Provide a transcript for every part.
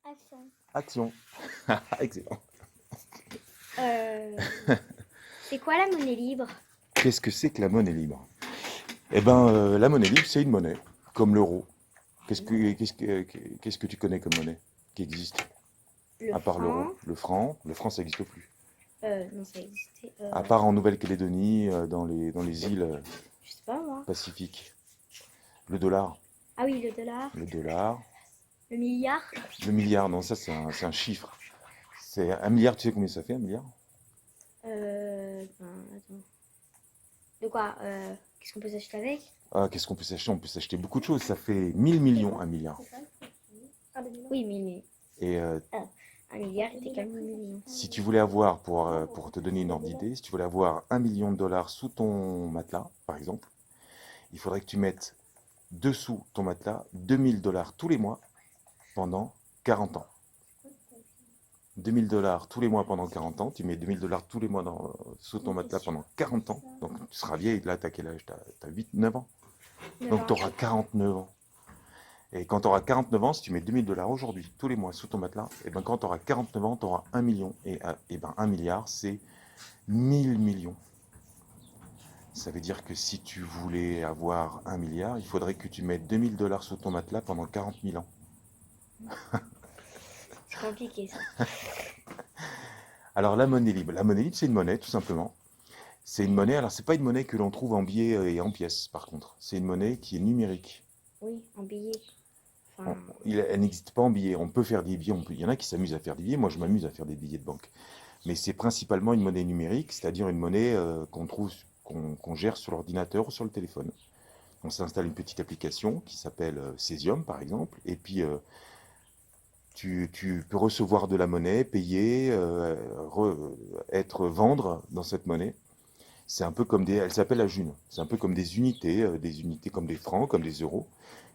Action. Action. Excellent. C'est quoi la monnaie libre? Qu'est-ce que c'est que la monnaie libre? Eh ben, la monnaie libre, c'est une monnaie, comme l'euro. Qu'est-ce que tu connais comme monnaie qui existe? Le À part l'euro, franc. le franc, ça n'existe plus. Non, ça existait. À part en Nouvelle-Calédonie, dans les îles Je sais pas moi. Pacifiques. Le dollar, Ah oui, le dollar. le dollar, Le milliard. le milliard, non, ça c'est un chiffre. C'est un milliard, tu sais combien ça fait, un milliard? Attends. De quoi? Qu'est-ce qu'on peut s'acheter avec? Ah, qu'est-ce qu'on peut s'acheter? On peut s'acheter beaucoup de choses. Ça fait 1000 millions, un milliard. Oui, mais Et un milliard est égal à 1 million. si tu voulais avoir, pour te donner une ordre d'idée, si tu voulais avoir 1 million de dollars sous ton matelas, par exemple, il faudrait que tu mettes dessous ton matelas 2000 dollars tous les mois pendant 40 ans. 2000 dollars tous les mois pendant 40 ans, tu mets 2000 dollars tous les mois sous ton matelas pendant 40 ans, donc tu seras vieille, là, t'as quel âge? T'as 8, 9 ans. Donc tu auras 49 ans. Et quand tu auras 49 ans, si tu mets 2000 dollars aujourd'hui, tous les mois, sous ton matelas, et ben quand tu auras 49 ans, tu auras 1 million. Et ben 1 milliard, c'est 1000 millions. Ça veut dire que si tu voulais avoir 1 milliard, il faudrait que tu mettes 2000 dollars sous ton matelas pendant 40 000 ans. C'est compliqué ça. Alors la monnaie libre, c'est une monnaie tout simplement. C'est une monnaie, alors c'est pas une monnaie que l'on trouve en billets et en pièces par contre. C'est une monnaie qui est numérique. Oui, en billet. Enfin, Elle n'existe pas en billets. On peut faire des billets, il y en a qui s'amusent à faire des billets. Moi je m'amuse à faire des billets de banque. Mais c'est principalement une monnaie numérique, c'est-à-dire une monnaie qu'on gère sur l'ordinateur ou sur le téléphone. On s'installe une petite application qui s'appelle Cesium par exemple, et puis tu peux recevoir de la monnaie, payer, vendre dans cette monnaie. C'est un peu comme elle s'appelle la June. C'est un peu comme des unités comme des francs, comme des euros.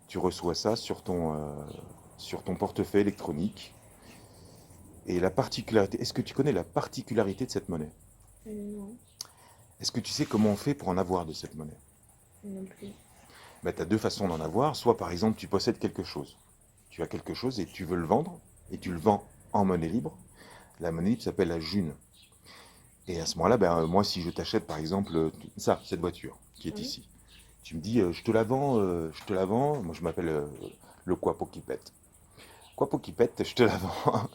Tu reçois ça sur ton portefeuille électronique. Et la particularité, est-ce que tu connais la particularité de cette monnaie? non, Est-ce que tu sais comment on fait pour en avoir de cette monnaie? non plus. Ben, tu as deux façons d'en avoir. Soit par exemple, tu possèdes quelque chose. Tu as quelque chose et tu veux le vendre, et tu le vends en monnaie libre. La monnaie libre s'appelle la June. Et à ce moment-là, ben, moi, si je t'achète par exemple cette voiture qui est Oui. ici, tu me dis, je te la vends. Moi, je m'appelle le Quapo qui pète. Quapo qui pète, je te la vends.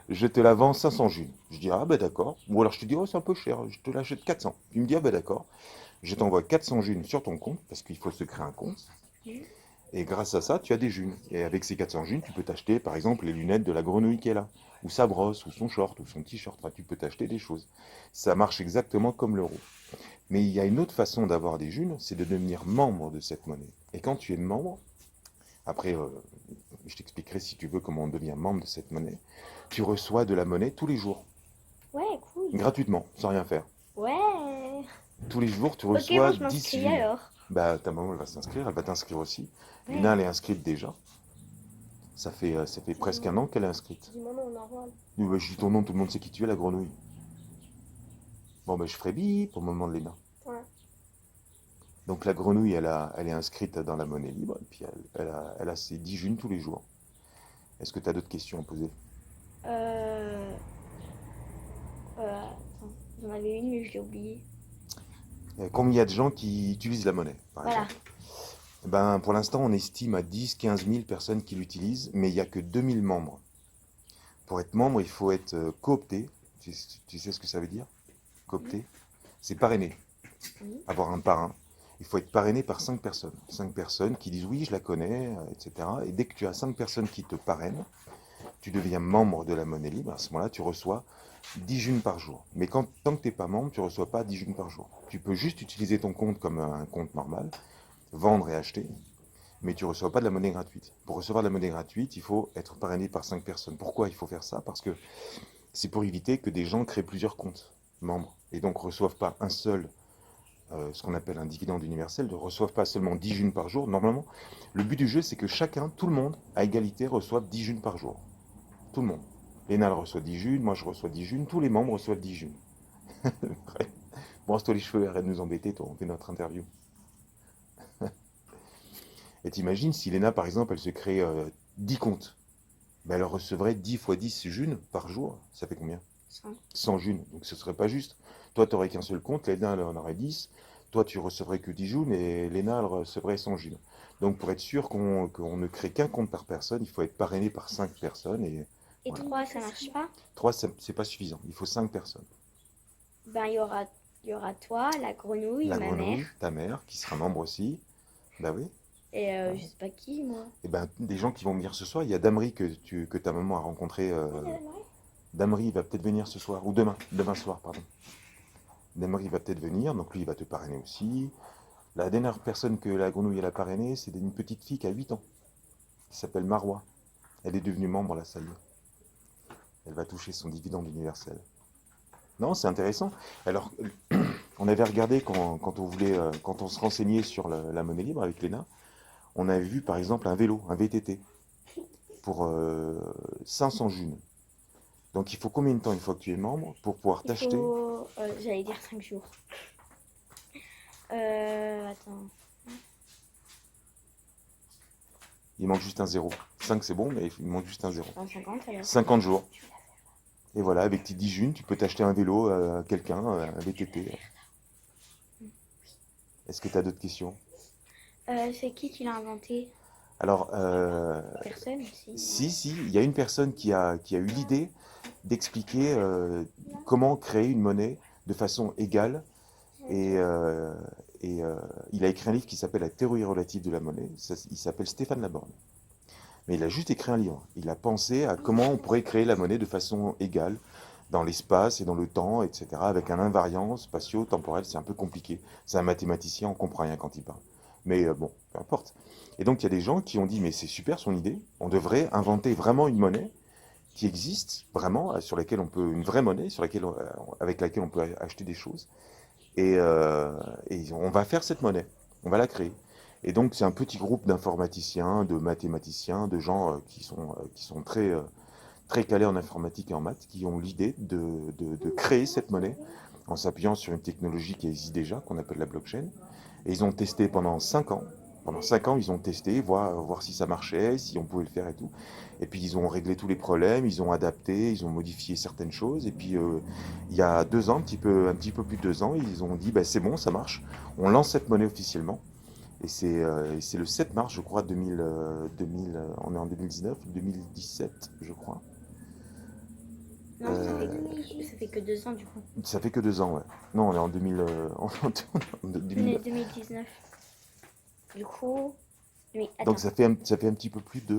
Je te la vends 500 Junes. Je dis, ah ben d'accord. Ou alors je te dis, oh c'est un peu cher, je te l'achète 400. Tu me dis, ah ben d'accord. Je t'envoie 400 Junes sur ton compte, parce qu'il faut se créer un compte. Oui. Et grâce à ça, tu as des Junes. Et avec ces 400 Junes, tu peux t'acheter par exemple les lunettes de la grenouille qui est là. Ou sa brosse, ou son short, ou son t-shirt. Enfin, tu peux t'acheter des choses. Ça marche exactement comme l'euro. Mais il y a une autre façon d'avoir des Junes, c'est de devenir membre de cette monnaie. Et quand tu es membre, après, je t'expliquerai si tu veux comment on devient membre de cette monnaie. Tu reçois de la monnaie tous les jours, Ouais, cool. gratuitement, sans rien faire. Ouais. Tous les jours, tu Ok, moi reçois je 10 m'inscris Junes. alors. Bah, ta maman elle va s'inscrire, elle va t'inscrire aussi. Lina, Ouais. elle est inscrite déjà. Ça fait presque un an qu'elle est inscrite. Dis mon nom, normal. Oui, bah, je dis ton nom, tout le monde sait qui tu es, la grenouille. Bon, ben je ferai bip pour le moment de Léna. Ouais. Donc la grenouille, elle est inscrite dans la monnaie libre, et puis elle a ses 10 Junes tous les jours. Est-ce que tu as d'autres questions à poser? Euh... Attends, j'en avais une mais je l'ai oubliée. Combien il y a de gens qui utilisent la monnaie, par Voilà. exemple? Ben, pour l'instant, on estime à 10-15 000 personnes qui l'utilisent, mais il n'y a que 2000 membres. Pour être membre, il faut être coopté. Tu sais ce que ça veut dire? Oui. Coopté? C'est parrainé, Oui. avoir un parrain. Il faut être parrainé par 5 personnes. 5 personnes qui disent oui, je la connais, etc. Et dès que tu as 5 personnes qui te parrainent, tu deviens membre de la monnaie libre. À ce moment-là, tu reçois 10 Junes par jour. Mais tant que tu n'es pas membre, tu ne reçois pas 10 Junes par jour. Tu peux juste utiliser ton compte comme un compte normal, vendre et acheter, mais tu ne reçois pas de la monnaie gratuite. Pour recevoir de la monnaie gratuite, il faut être parrainé par 5 personnes. Pourquoi il faut faire ça? Parce que c'est pour éviter que des gens créent plusieurs comptes membres et donc ne reçoivent pas un seul, ce qu'on appelle un dividende universel, ne reçoivent pas seulement 10 Junes par jour. Normalement, le but du jeu, c'est que chacun, tout le monde, à égalité, reçoive 10 Junes par jour. Tout le monde. Léna reçoit 10 Junes, moi je reçois 10 Junes, tous les membres reçoivent 10 Junes. Brosse-toi les cheveux, arrête de nous embêter, toi, on fait notre interview. Et t'imagines si Léna, par exemple, elle se crée 10 comptes. ben, elle recevrait 10 fois 10 junes par jour. Ça fait combien? 100. 100 junes. Donc ce serait pas juste. Toi, tu n'aurais qu'un seul compte, Léna, elle en aurait 10. Toi, tu recevrais que 10 junes et Léna, elle recevrait 100 junes. Donc pour être sûr qu'on ne crée qu'un compte par personne, il faut être parrainé par 5 personnes. Et Et voilà. 3, ça marche pas? 3, c'est pas suffisant. Il faut 5 personnes. Ben, il y aura toi, la grenouille, La ma mère, grenouille, ta mère, qui sera membre aussi. Bah oui. et je sais pas qui, moi. Et ben, des gens qui vont venir ce soir. Il y a Damri que ta maman a rencontré. Damri va peut-être venir ce soir, ou demain soir, pardon. Damri va peut-être venir, donc lui il va te parrainer aussi. La dernière personne que la grenouille elle a parrainée, c'est une petite fille qui a 8 ans, qui s'appelle Marwa. Elle est devenue membre là, ça y est. Elle va toucher son dividende universel. Non, c'est intéressant. Alors, on avait regardé quand on se renseignait sur la monnaie libre avec Léna, on avait vu par exemple un vélo, un VTT, pour 500 junes. Donc il faut combien de temps une fois que tu es membre pour pouvoir Il t'acheter? faut, j'allais dire 5 jours. Attends. Il manque juste un zéro. 5 c'est bon, mais il manque juste un zéro. 50 alors. 50 jours. Et voilà, avec tes 10 junes, tu peux t'acheter un vélo à quelqu'un, un VTT. Est-ce que tu as d'autres questions? C'est qui l'a inventé? Alors, Personne aussi. si, il y a une personne qui a eu l'idée d'expliquer comment créer une monnaie de façon égale. Et, euh, et il a écrit un livre qui s'appelle La théorie relative de la monnaie. Il s'appelle Stéphane Laborne. Mais il a juste écrit un livre. Il a pensé à comment on pourrait créer la monnaie de façon égale dans l'espace et dans le temps, etc. Avec un invariant spatio-temporel, c'est un peu compliqué. C'est un mathématicien, on comprend rien quand il parle. Mais bon, peu importe. Et donc il y a des gens qui ont dit, mais c'est super son idée, on devrait inventer vraiment une monnaie qui existe vraiment, sur laquelle on peut, une vraie monnaie avec laquelle on peut acheter des choses. Et, euh, et on va faire cette monnaie, on va la créer. Et donc c'est un petit groupe d'informaticiens, de mathématiciens, de gens qui sont très calés en informatique et en maths, qui ont l'idée de créer cette monnaie en s'appuyant sur une technologie qui existe déjà, qu'on appelle la blockchain. Et ils ont testé pendant 5 ans. Pendant 5 ans, ils ont testé, voir si ça marchait, si on pouvait le faire et tout. Et puis ils ont réglé tous les problèmes, ils ont adapté, ils ont modifié certaines choses. Et puis il y a 2 ans, un petit peu plus de 2 ans, ils ont dit bah, c'est bon, ça marche. On lance cette monnaie officiellement. Et c'est le 7 mars, je crois, 2000, on est en 2019, 2017, je crois. Non, ça fait que 2 ans du coup. Ça fait que 2 ans, ouais. Non, on est en 2000, en On est 2009. 2019. Du coup, mais attends. Donc ça fait un petit peu plus de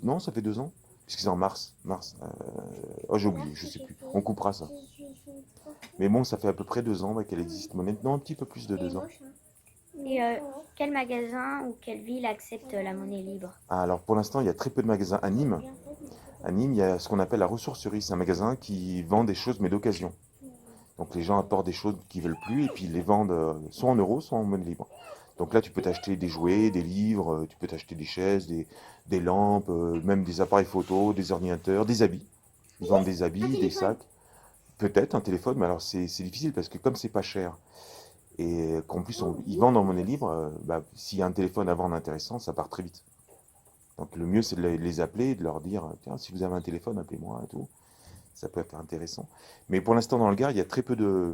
non, ça fait 2 ans, puisque c'est en mars. Oh, j'ai oublié, je sais plus. On coupera ça. Mais bon, ça fait à peu près 2 ans qu'elle existe. Maintenant, un petit peu plus de 2 ans. Et quel magasin ou quelle ville accepte la monnaie libre? Ah, alors pour l'instant, il y a très peu de magasins. À Nîmes, il y a ce qu'on appelle la ressourcerie. C'est un magasin qui vend des choses, mais d'occasion. Donc les gens apportent des choses qu'ils veulent plus et puis ils les vendent soit en euros, soit en monnaie libre. Donc là, tu peux t'acheter des jouets, des livres, tu peux t'acheter des chaises, des lampes, même des appareils photo, des ordinateurs, des habits. Ils vendent des habits, des sacs, peut-être un téléphone, mais alors c'est difficile parce que comme c'est pas cher et qu'en plus ils vendent en monnaie libre, bah, s'il y a un téléphone à vendre intéressant, ça part très vite. Donc le mieux c'est de les appeler et de leur dire tiens, si vous avez un téléphone, appelez-moi et tout. Ça peut être intéressant. Mais pour l'instant, dans le Gard, il y a très peu de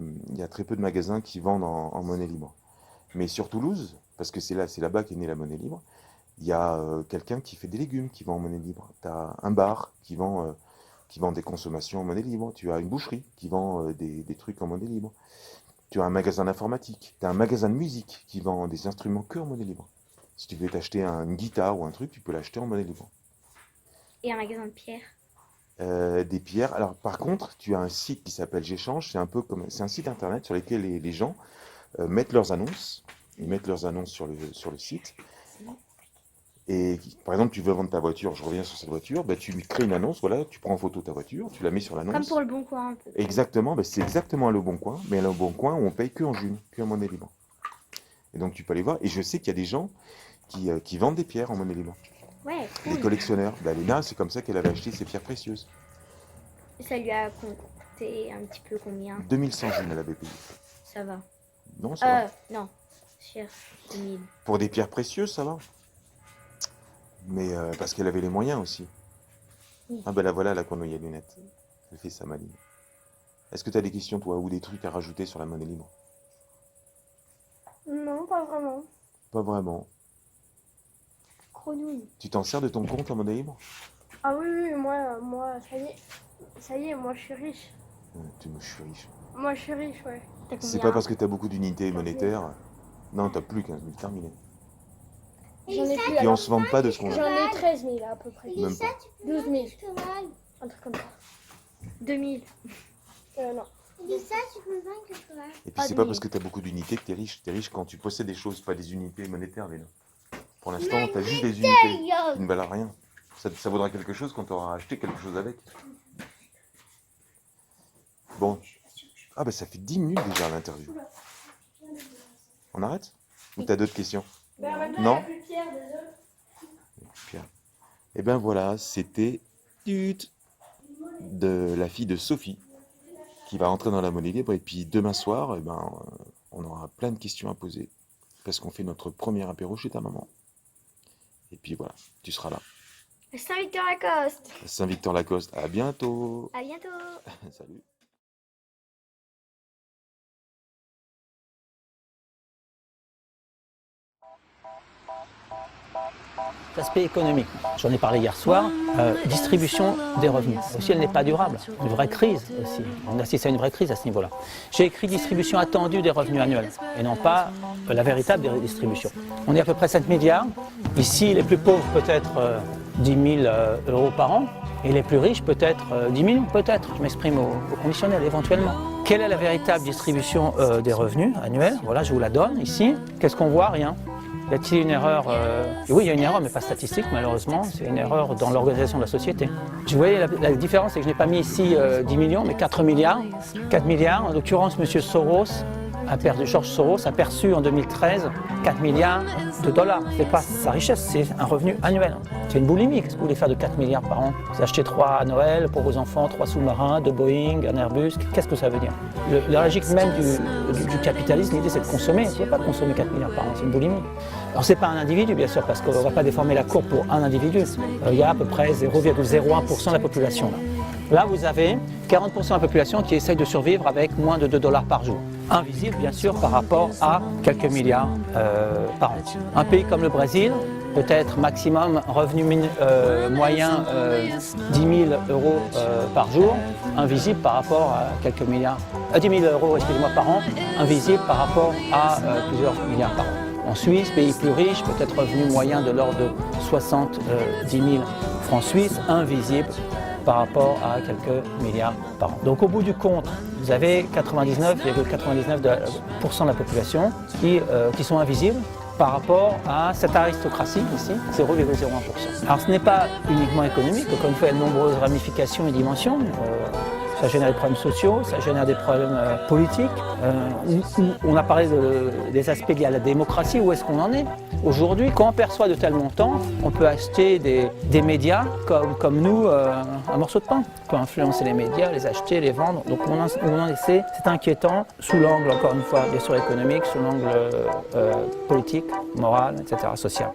magasins qui vendent en monnaie libre. Mais sur Toulouse, parce que c'est là-bas qu'est née la monnaie libre, il y a quelqu'un qui fait des légumes qui vend en monnaie libre. Tu as un bar qui vend des consommations en monnaie libre. Tu as une boucherie qui vend des trucs en monnaie libre. Tu as un magasin d'informatique. Tu as un magasin de musique qui vend des instruments que en monnaie libre. Si tu veux t'acheter une guitare ou un truc, tu peux l'acheter en monnaie libre. Et un magasin de pierre? Des pierres. Alors, par contre, tu as un site qui s'appelle J'échange. C'est un site internet sur lequel les gens mettent leurs annonces. Ils mettent leurs annonces sur le site. Et par exemple, tu veux vendre ta voiture, je reviens sur cette voiture, bah, tu crées une annonce, voilà, tu prends en photo ta voiture, tu la mets sur Comme l'annonce. pour le Bon Coin un peu. Exactement, bah, c'est exactement à Le Bon Coin, mais à Le Bon Coin, on paye que en June, que en monnaie libre. Et donc tu peux aller voir. Et je sais qu'il y a des gens qui vendent des pierres en monnaie libre. Ouais, Des cool. collectionneurs. Bah, Léna, c'est comme ça qu'elle avait acheté ses pierres précieuses. Ça lui a coûté un petit peu combien? 2100 Junes, elle avait payé. Ça va. Non, ça va. Non. Cher. 2000. Pour des pierres précieuses, ça va. Mais parce qu'elle avait les moyens aussi. Ah ben la voilà, la grenouille à lunettes. Elle fait sa maline. Est-ce que tu as des questions, toi, ou des trucs à rajouter sur la monnaie libre? Non, pas vraiment. Pas vraiment. Grenouille. Tu t'en sers de ton compte en monnaie libre? Ah oui, moi, ça y est, moi je suis riche. Je suis riche. Moi je suis riche, ouais. T'as C'est combien? pas parce que tu as beaucoup d'unités monétaires. Non, t'as plus 15 000, terminé. J'en ai plus, Puis on alors. se vante pas de ce qu'on a. J'en ai 13 000 à peu près. Même pas. 12 000. Un truc comme ça. 2000. Non. Et puis c'est pas parce que tu as beaucoup d'unités que tu es riche. Tu es riche quand tu possèdes des choses, pas des unités monétaires, Léna. Pour l'instant, tu as juste des unités qui ne valent rien. Ça vaudra quelque chose quand tu auras acheté quelque chose avec. Bon. Ah bah ça fait 10 minutes déjà l'interview. On arrête? Ou t'as d'autres questions? Non? Pierre. Et ben voilà, c'était de la fille de Sophie qui va rentrer dans la monnaie libre. Et puis demain soir, eh ben, on aura plein de questions à poser parce qu'on fait notre premier apéro chez ta maman. Et puis voilà, tu seras là. Saint-Victor-Lacoste. Saint-Victor-Lacoste, à bientôt. À bientôt. Salut. L'aspect économique, j'en ai parlé hier soir, distribution des revenus. Aussi, elle n'est pas durable. Une vraie crise aussi. On assiste à une vraie crise à ce niveau-là. J'ai écrit distribution attendue des revenus annuels et non pas la véritable distribution. On est à peu près 7 milliards. Ici, les plus pauvres peut-être 10 000 euros par an et les plus riches peut-être 10 millions, peut-être. Je m'exprime au conditionnel éventuellement. Quelle est la véritable distribution des revenus annuels? Voilà, je vous la donne ici. Qu'est-ce qu'on voit? Rien. Y a-t-il une erreur Oui, il y a une erreur, mais pas statistique, malheureusement. C'est une erreur dans l'organisation de la société. Vous voyez, la différence, c'est que je n'ai pas mis ici 10 millions, mais 4 milliards. 4 milliards, en l'occurrence, M. George Soros a perçu en 2013 4 milliards de dollars. Ce n'est pas sa richesse, c'est un revenu annuel. C'est une boulimie. Qu'est-ce que vous voulez faire de 4 milliards par an? Vous achetez 3 à Noël pour vos enfants, 3 sous-marins, 2 Boeing, un Airbus. Qu'est-ce que ça veut dire? La logique même du capitalisme, l'idée c'est de consommer. Vous ne pouvez pas consommer 4 milliards par an, c'est une boulimie. Alors ce n'est pas un individu, bien sûr, parce qu'on ne va pas déformer la courbe pour un individu. Il y a à peu près 0,01% de la population. Là, vous avez 40% de la population qui essaye de survivre avec moins de 2 $ par jour. Invisible, bien sûr, par rapport à quelques milliards par an. Un pays comme le Brésil, peut-être maximum revenu moyen 10 000 euros par jour, invisible par rapport à quelques milliards, 10 000 euros, excusez-moi, par an, invisible par rapport à plusieurs milliards par an. En Suisse, pays plus riche, peut-être revenu moyen de l'ordre de 70 000 francs suisses, invisible par rapport à quelques milliards par an. Donc au bout du compte, vous avez 99,99% de la population qui sont invisibles par rapport à cette aristocratie ici, 0,01%. Alors ce n'est pas uniquement économique, comme il y a de nombreuses ramifications et dimensions. Ça génère des problèmes sociaux, ça génère des problèmes politiques. On a parlé des aspects liés à la démocratie, où est-ce qu'on en est? Aujourd'hui, quand on perçoit de tels montants, on peut acheter des médias comme nous, un morceau de pain. On peut influencer les médias, les acheter, les vendre. Donc c'est inquiétant sous l'angle, encore une fois, bien sûr économique, sous l'angle politique, moral, etc., social.